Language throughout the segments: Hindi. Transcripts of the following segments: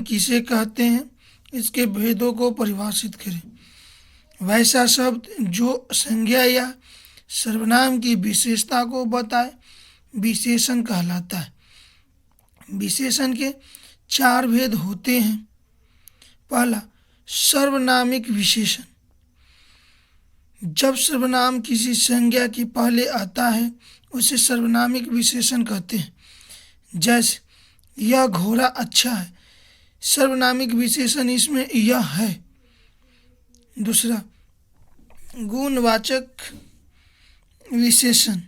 किसे कहते हैं, इसके भेदों को परिभाषित करें। वैसा शब्द जो संज्ञा या सर्वनाम की विशेषता को बताए विशेषण कहलाता है। विशेषण के 4 भेद होते हैं। पहला, सर्वनामिक विशेषण। जब सर्वनाम किसी संज्ञा के पहले आता है उसे सर्वनामिक विशेषण कहते हैं। जैसे यह घोड़ा अच्छा है, सर्वनामिक विशेषण इसमें यह है। दूसरा, गुणवाचक विशेषण।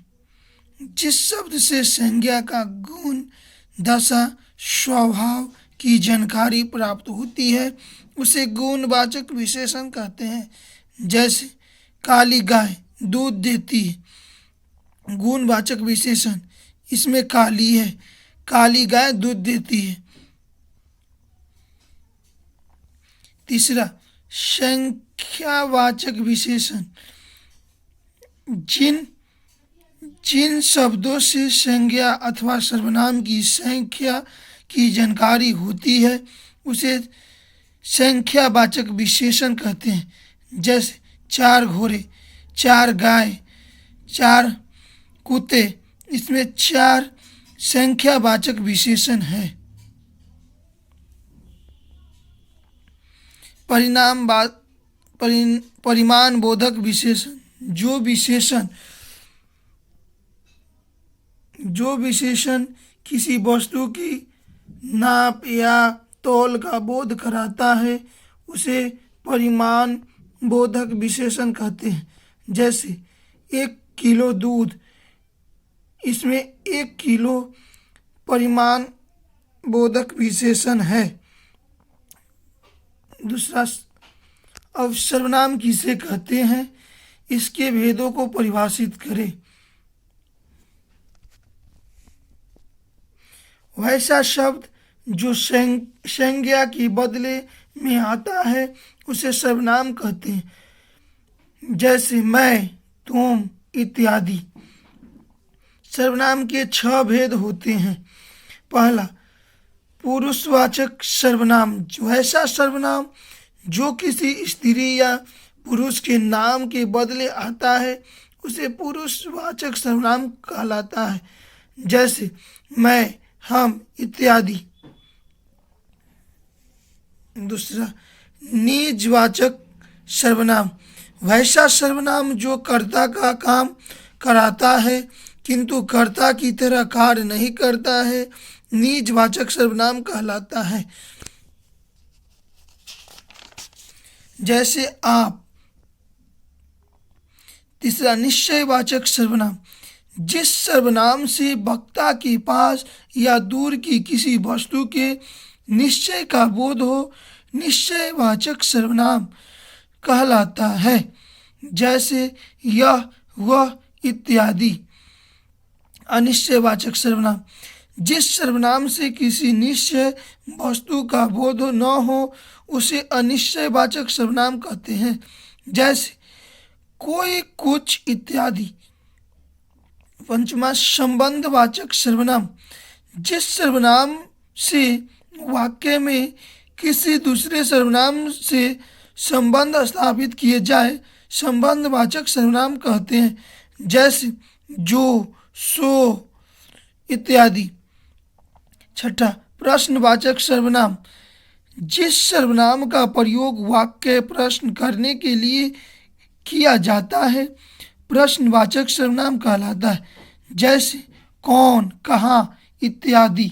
जिस शब्द से संज्ञा का गुण, दशा, स्वभाव की जानकारी प्राप्त होती है उसे गुणवाचक विशेषण कहते हैं। जैसे काली गाय दूध देती है, गुणवाचक विशेषण इसमें काली है, काली गाय दूध देती है। तीसरा, संख्यावाचक विशेषण। जिन शब्दों से संज्ञा अथवा सर्वनाम की संख्या की जानकारी होती है उसे संख्यावाचक विशेषण कहते हैं। जैसे 4 घोड़े, 4 गाय, 4 कुत्ते, इसमें 4 संख्यावाचक विशेषण है। परिमाण बोधक विशेषण। जो विशेषण किसी वस्तु की नाप या तौल का बोध कराता है उसे परिमाण बोधक विशेषण कहते हैं। जैसे 1 किलो दूध, इसमें 1 किलो परिमाण बोधक विशेषण है। दूसरा, अब सर्वनाम किसे कहते हैं, इसके भेदों को परिभाषित करें। वैसा शब्द जो संज्ञा के बदले में आता है उसे सर्वनाम कहते हैं। जैसे मैं, तुम इत्यादि। सर्वनाम के 6 भेद होते हैं। पहला, पुरुषवाचक सर्वनाम। वैसा सर्वनाम जो किसी स्त्री या पुरुष के नाम के बदले आता है उसे पुरुषवाचक सर्वनाम कहलाता है। जैसे मैं, हम इत्यादि। दूसरा, निजवाचक सर्वनाम। वैसा सर्वनाम जो कर्ता का काम कराता है किंतु कर्ता की तरह कार्य नहीं करता है निजवाचक सर्वनाम कहलाता है। जैसे आप। तीसरा, निश्चयवाचक सर्वनाम। जिस सर्वनाम से वक्ता के पास या दूर की किसी वस्तु के निश्चय का बोध हो निश्चयवाचक सर्वनाम कहलाता है। जैसे यह, वह इत्यादि। अनिश्चयवाचक सर्वनाम। जिस सर्वनाम से किसी निश्चय वस्तु का बोध न हो उसे अनिश्चयवाचक सर्वनाम कहते हैं। जैसे कोई, कुछ इत्यादि। पंचमा, संबंधवाचक सर्वनाम। जिस सर्वनाम से वाक्य में किसी दूसरे सर्वनाम से संबंध स्थापित किए जाए संबंधवाचक सर्वनाम कहते हैं। जैसे जो, सो इत्यादि। छठा, प्रश्नवाचक सर्वनाम। जिस सर्वनाम का प्रयोग वाक्य प्रश्न करने के लिए किया जाता है प्रश्नवाचक सर्वनाम कहलाता है। जैसे कौन, कहाँ इत्यादि।